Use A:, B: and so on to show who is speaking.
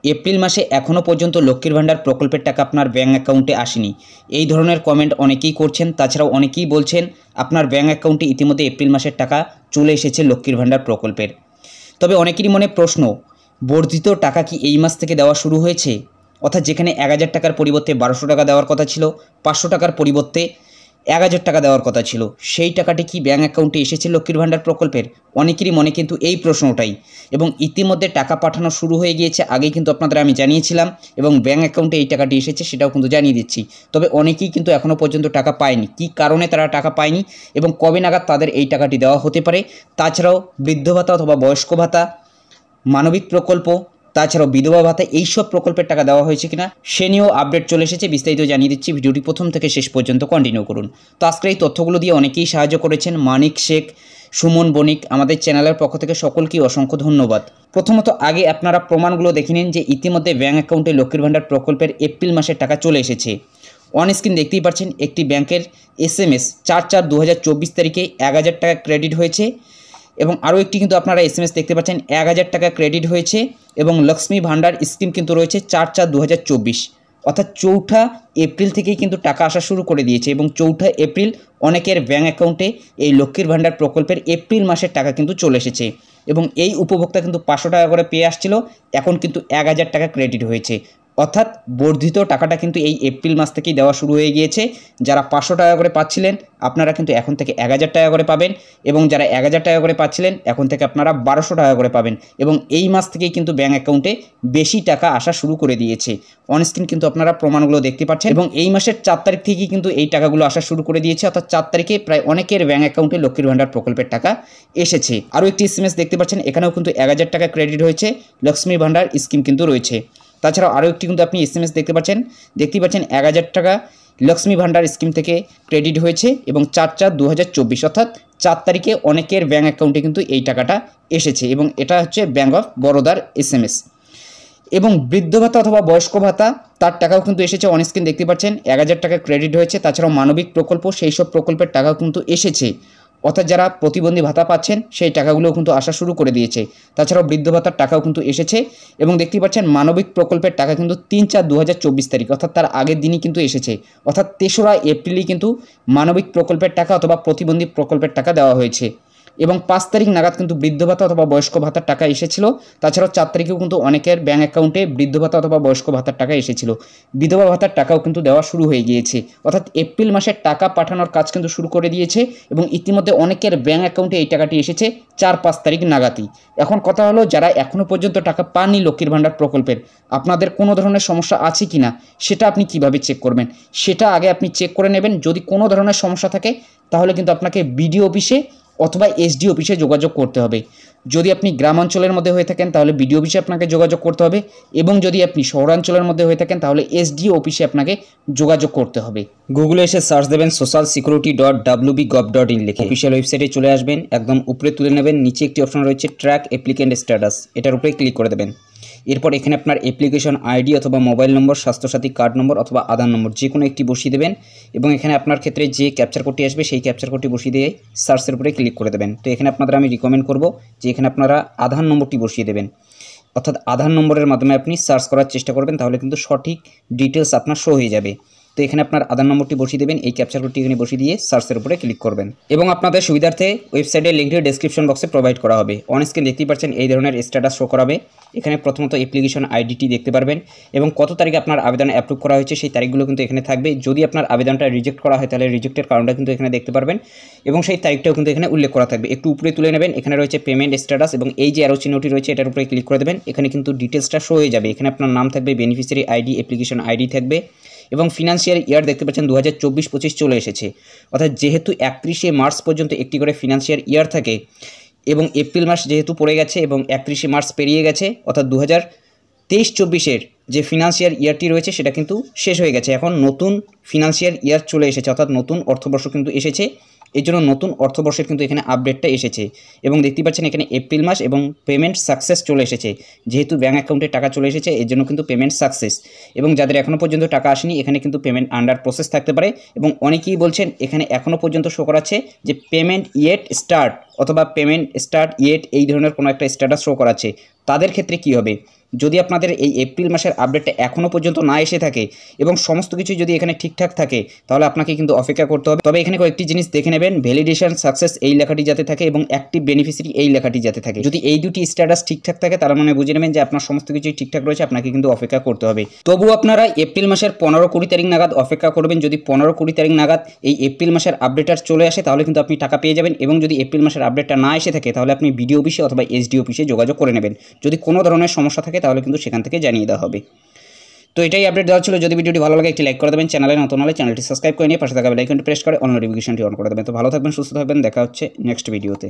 A: April মাসে এখনও পর্যন্ত লক্ষ্মীর ভাণ্ডার প্রকল্পের টাকা আপনার ব্যাঙ্ক অ্যাকাউন্টে আসেনি, এই ধরনের কমেন্ট অনেকেই করছেন। তাছাড়াও অনেকেই বলছেন আপনার ব্যাঙ্ক অ্যাকাউন্টে ইতিমধ্যে এপ্রিল মাসের টাকা চলে এসেছে লক্ষ্মীর ভাণ্ডার প্রকল্পের। তবে অনেকেরই মনে প্রশ্ন, বর্ধিত টাকা কি এই মাস থেকে দেওয়া শুরু হয়েছে? অর্থাৎ যেখানে 1000 টাকার পরিবর্তে 1200 টাকা দেওয়ার কথা ছিল, 500 টাকার পরিবর্তে 1000 টাকা দেওয়ার কথা ছিল, সেই টাকাটি কি ব্যাঙ্ক অ্যাকাউন্টে এসেছে লক্ষ্মীর ভাণ্ডার প্রকল্পের? অনেকেরই মনে কিন্তু এই প্রশ্নটাই, এবং ইতিমধ্যে টাকা পাঠানো শুরু হয়ে গিয়েছে। আগেই কিন্তু আপনাদের আমি জানিয়েছিলাম, এবং ব্যাঙ্ক অ্যাকাউন্টে এই টাকাটি এসেছে সেটাও কিন্তু জানিয়ে দিচ্ছি। তবে অনেকেই কিন্তু এখনও পর্যন্ত টাকা পায়নি। কী কারণে তারা টাকা পায়নি এবং কবে নাগাদ তাদের এই টাকাটি দেওয়া হতে পারে? তাছাড়াও বৃদ্ধ ভাতা অথবা বয়স্ক ভাতা, মানবিক প্রকল্প, তাছাড়াও বিধবা ভাতা, এইসব প্রকল্পের টাকা দেওয়া হয়েছে কিনা সে নিয়েও আপডেট চলে এসেছে। বিস্তারিত জানিয়ে দিচ্ছি, ভিডিওটি প্রথম থেকে শেষ পর্যন্ত কন্টিনিউ করুন। তো আজকের এই তথ্যগুলো দিয়ে অনেকেই সাহায্য করেছেন। মানিক শেখ, সুমন বণিক, আমাদের চ্যানেলের পক্ষ থেকে সকলকেই অসংখ্য ধন্যবাদ। প্রথমত আগে আপনারা প্রমাণগুলো দেখে নিন যে ইতিমধ্যে ব্যাঙ্ক অ্যাকাউন্টে লক্ষ্মীর ভাণ্ডার প্রকল্পের এপ্রিল মাসের টাকা চলে এসেছে। অন স্ক্রিন দেখতেই পাচ্ছেন একটি ব্যাংকের SMS 4/4/2024 তারিখে 1000 টাকা ক্রেডিট হয়েছে, এবং আরও একটি কিন্তু আপনারা SMS দেখতে পাচ্ছেন 1000 টাকা ক্রেডিট হয়েছে, এবং লক্ষ্মী ভাণ্ডার স্কিম কিন্তু রয়েছে 4/4/2024, অর্থাৎ 4 এপ্রিল থেকেই কিন্তু টাকা আসা শুরু করে দিয়েছে। এবং 4 এপ্রিল অনেকের ব্যাঙ্ক অ্যাকাউন্টে এই লক্ষ্মীর ভাণ্ডার প্রকল্পের এপ্রিল মাসের টাকা কিন্তু চলে এসেছে, এবং এই উপভোক্তা কিন্তু 500 টাকা করে পেয়ে আসছিল, এখন কিন্তু 1000 টাকা ক্রেডিট হয়েছে। অর্থাৎ বর্ধিত টাকাটা কিন্তু এই এপ্রিল মাস থেকেই দেওয়া শুরু হয়ে গিয়েছে। যারা 500 টাকা করে পাচ্ছিলেন আপনারা কিন্তু এখন থেকে 1000 টাকা করে পাবেন, এবং যারা 1000 টাকা করে পাচ্ছিলেন এখন থেকে আপনারা 1200 টাকা করে পাবেন। এবং এই মাস থেকেই কিন্তু ব্যাঙ্ক অ্যাকাউন্টে বেশি টাকা আসা শুরু করে দিয়েছে। অনস্ক্রিন কিন্তু আপনারা প্রমাণগুলো দেখতে পাচ্ছেন, এবং এই মাসের 4 তারিখ থেকেই কিন্তু এই টাকাগুলো আসা শুরু করে দিয়েছে। অর্থাৎ 4 তারিখে প্রায় অনেকের ব্যাঙ্ক অ্যাকাউন্টে লক্ষ্মীর ভাণ্ডার প্রকল্পের টাকা এসেছে। আরও একটি SMS দেখতে পাচ্ছেন, এখানেও কিন্তু 1000 টাকা ক্রেডিট হয়েছে, লক্ষ্মী ভাণ্ডার স্কিম কিন্তু রয়েছে। তাছাড়াও আরও একটি কিন্তু আপনি SMS দেখতেই পাচ্ছেন 1000 টাকা লক্ষ্মী ভাণ্ডার স্কিম থেকে ক্রেডিট হয়েছে, এবং 4/4/2024, অর্থাৎ 4 তারিখে অনেকের ব্যাঙ্ক অ্যাকাউন্টে কিন্তু এই টাকাটা এসেছে, এবং এটা হচ্ছে ব্যাঙ্ক অফ বরোদার SMS। এবং বৃদ্ধ ভাতা অথবা বয়স্ক ভাতা, তার টাকাও কিন্তু এসেছে। অন স্ক্রিন দেখতে পাচ্ছেন 1000 টাকা ক্রেডিট হয়েছে। তাছাড়াও মানবিক প্রকল্প, সেই সব প্রকল্পের টাকাও কিন্তু এসেছে, অর্থাৎ যারা প্রতিবন্ধী ভাতা পাচ্ছেন সেই টাকাগুলোও কিন্তু আসা শুরু করে দিয়েছে। তাছাড়াও বৃদ্ধ ভাতার টাকাও কিন্তু এসেছে, এবং দেখতেই পাচ্ছেন মানবিক প্রকল্পের টাকা কিন্তু 3/4/2024 তারিখ, অর্থাৎ তার আগের দিনই কিন্তু এসেছে। অর্থাৎ 3রা এপ্রিলই কিন্তু মানবিক প্রকল্পের টাকা অথবা প্রতিবন্ধী প্রকল্পের টাকা দেওয়া হয়েছে, এবং 5 তারিখ নাগাদ কিন্তু বৃদ্ধ ভাতা অথবা বয়স্ক ভাতার টাকা এসেছিল। তাছাড়াও 4 তারিখেও কিন্তু অনেকের ব্যাঙ্ক অ্যাকাউন্টে বৃদ্ধ ভাতা অথবা বয়স্ক ভাতার টাকা এসেছিল। বিধবা ভাতার টাকাও কিন্তু দেওয়া শুরু হয়ে গিয়েছে, অর্থাৎ এপ্রিল মাসের টাকা পাঠানোর কাজ কিন্তু শুরু করে দিয়েছে, এবং ইতিমধ্যে অনেকের ব্যাঙ্ক অ্যাকাউন্টে এই টাকাটি এসেছে 4-5 তারিখ নাগাদই। এখন কথা হলো, যারা এখনও পর্যন্ত টাকা পাননি লক্ষ্মীর ভাণ্ডার প্রকল্পের, আপনাদের কোনো ধরনের সমস্যা আছে কি না সেটা আপনি কিভাবে চেক করবেন, সেটা আগে আপনি চেক করে নেবেন। যদি কোনো ধরনের সমস্যা থাকে তাহলে কিন্তু আপনাকে বিডিও অফিসে অথবা SD অফিসে যোগাযোগ করতে হবে। যদি আপনি গ্রামাঞ্চলের মধ্যে হয়ে থাকেন তাহলে বিডিও অফিসে আপনাকে যোগাযোগ করতে হবে, এবং যদি আপনি শহরাঞ্চলের মধ্যে হয়ে থাকেন তাহলে SD অফিসে আপনাকে যোগাযোগ করতে হবে। গুগলে এসে সার্চ দেবেন socialsecurity.wb.gov.in লিখে অফিসিয়াল ওয়েবসাইটে চলে আসবেন। একদম উপরে তুলে নেবেন, নিচে একটি অপশন রয়েছে ট্র্যাক অ্যাপ্লিকেন্ট স্ট্যাটাস, এটার উপরে ক্লিক করে দেবেন। এরপর এখানে আপনার অ্যাপ্লিকেশন ID অথবা mobile number, Swasthya Sathi card number অথবা আধার নম্বর যে কোনো একটি বসিয়ে দেবেন, এবং এখানে আপনার ক্ষেত্রে যে ক্যাপচার কোডটি আসবে সেই ক্যাপচার কোডটি বসিয়ে দিয়ে সার্চের উপরে ক্লিক করে দেবেন। তো এখানে আপনাদের আমি রিকমেন্ড করব যে এখানে আপনারা আধার নম্বরটি বসিয়ে দেবেন, অর্থাৎ আধার নম্বরের মাধ্যমে আপনি সার্চ করার চেষ্টা করবেন, তাহলে কিন্তু সঠিক ডিটেলস আপনার শো হয়ে যাবে। তো এখানে আপনার আধার নম্বরটি বসিয়ে দেবেন, এই ক্যাপচার কোডটি এখানে বসিয়ে দিয়ে সার্চের উপরে ক্লিক করবেন, এবং আপনাদের সুবিধার্থে ওয়েবসাইটের লিঙ্কটি ডেসক্রিপশন বক্সে প্রোভাইড করা হবে। অন স্ক্রিন দেখতেই পাচ্ছেন এই ধরনের স্ট্যাটাস শো করাবে। এখানে প্রথমত অ্যাপ্লিকেশন আইডিটি দেখতে পারবেন, এবং কত তারিখে আপনার আবেদন অ্যাপ্রুভ করা হয়েছে সেই তারিখগুলো কিন্তু এখানে থাকবে। যদি আপনার আবেদনটা রিজেক্ট করা হয় তাহলে রিজেক্টের কারণটা কিন্তু এখানে দেখতে পারবেন, এবং সেই তারিখটাও কিন্তু এখানে উল্লেখ করা থাকবে। একটু উপরে তুলে নেবেন, এখানে রয়েছে পেমেন্ট স্ট্যাটাস, এবং এই যে অ্যারো চিহ্নটি রয়েছে এটার উপরে ক্লিক করে দেবেন। এখানে কিন্তু ডিটেলসটা শো হয়ে যাবে। এখানে আপনার নাম থাকবে, বেনিফিশিয়ারি ID, অ্যাপ্লিকেশন ID থাকবে, এবং ফিনান্সিয়াল ইয়ার দেখতে পাচ্ছেন 2024-25 চলে এসেছে। অর্থাৎ যেহেতু 31শে মার্চ পর্যন্ত একটি করে ফিনান্সিয়াল ইয়ার থাকে, এবং এপ্রিল মাস যেহেতু পড়ে গেছে এবং 31শে মার্চ পেরিয়ে গেছে, অর্থাৎ 2023-24-এর যে ফিনান্সিয়াল ইয়ারটি রয়েছে সেটা কিন্তু শেষ হয়ে গেছে। এখন নতুন ফিনান্সিয়াল ইয়ার চলে এসেছে, অর্থাৎ নতুন অর্থবর্ষ কিন্তু এসেছে। এই জন্য নতুন অর্থবর্ষের কিন্তু এখানে আপডেটটা এসেছে, এবং দেখতে পাচ্ছেন এখানে এপ্রিল মাস এবং পেমেন্ট সাকসেস চলে এসেছে। যেহেতু ব্যাঙ্ক অ্যাকাউন্টে টাকা চলে এসেছে এর জন্য কিন্তু পেমেন্ট সাকসেস, এবং যাদের এখনও পর্যন্ত টাকা আসেনি এখানে কিন্তু পেমেন্ট আন্ডার প্রসেস থাকতে পারে। এবং অনেকেই বলছেন এখানে এখনও পর্যন্ত শো করাচ্ছে যে পেমেন্ট ইয়েট স্টার্ট অথবা পেমেন্ট স্টার্ট ইয়েট, এই ধরনের কোনো একটা স্ট্যাটাস শো করাচ্ছে। তাদের ক্ষেত্রে কী হবে, যদি আপনাদের এই এপ্রিল মাসের আপডেটটা এখনও পর্যন্ত না এসে থাকে এবং সমস্ত কিছু যদি এখানে ঠিকঠাক থাকে তাহলে আপনাকে কিন্তু অপেক্ষা করতে হবে। তবে এখানে কয়েকটি জিনিস দেখে নেবেন, ভ্যালিডেশন সাকসেস এই লেখাটি যাতে থাকে এবং অ্যাক্টিভ বেনিফিশিয়ারি এই লেখাটি যাতে থাকে। যদি এই দুটি স্ট্যাটাস ঠিকঠাক থাকে তার মানে বুঝে নেবেন যে আপনার সমস্ত কিছুই ঠিকঠাক রয়েছে, আপনাকে কিন্তু অপেক্ষা করতে হবে। তবু আপনারা এপ্রিল মাসের 15-20 তারিখ নাগাদ অপেক্ষা করবেন। যদি 15-20 তারিখ নাগাদ এই এপ্রিল মাসের আপডেটটা চলে আসে তাহলে কিন্তু আপনি টাকা পেয়ে যাবেন, এবং যদি এপ্রিল মাসের আপডেটটা না এসে থাকে তাহলে আপনি বিডিও অফিসে অথবা এসডি অফিসে যোগাযোগ করে নেবেন। যদি কোনো ধরনের সমস্যা থাকে তাহলে কিন্তু সেখান থেকে জানিয়ে দেওয়া হবে। তো এটাই আপডেট দেওয়া ছিল। যদি ভিডিওটি ভালো লাগে একটি লাইক করে দেবেন, চ্যানেলে নতুন হলে চ্যানেলটি সাবস্ক্রাইব করে নিয়ে পাশে থাকা বেল আইকনটি প্রেস করে অল নোটিফিকেশনটি অন করে দেবেন। তো ভালো থাকবেন, সুস্থ থাকবেন, দেখা হচ্ছে নেক্সট ভিডিওতে।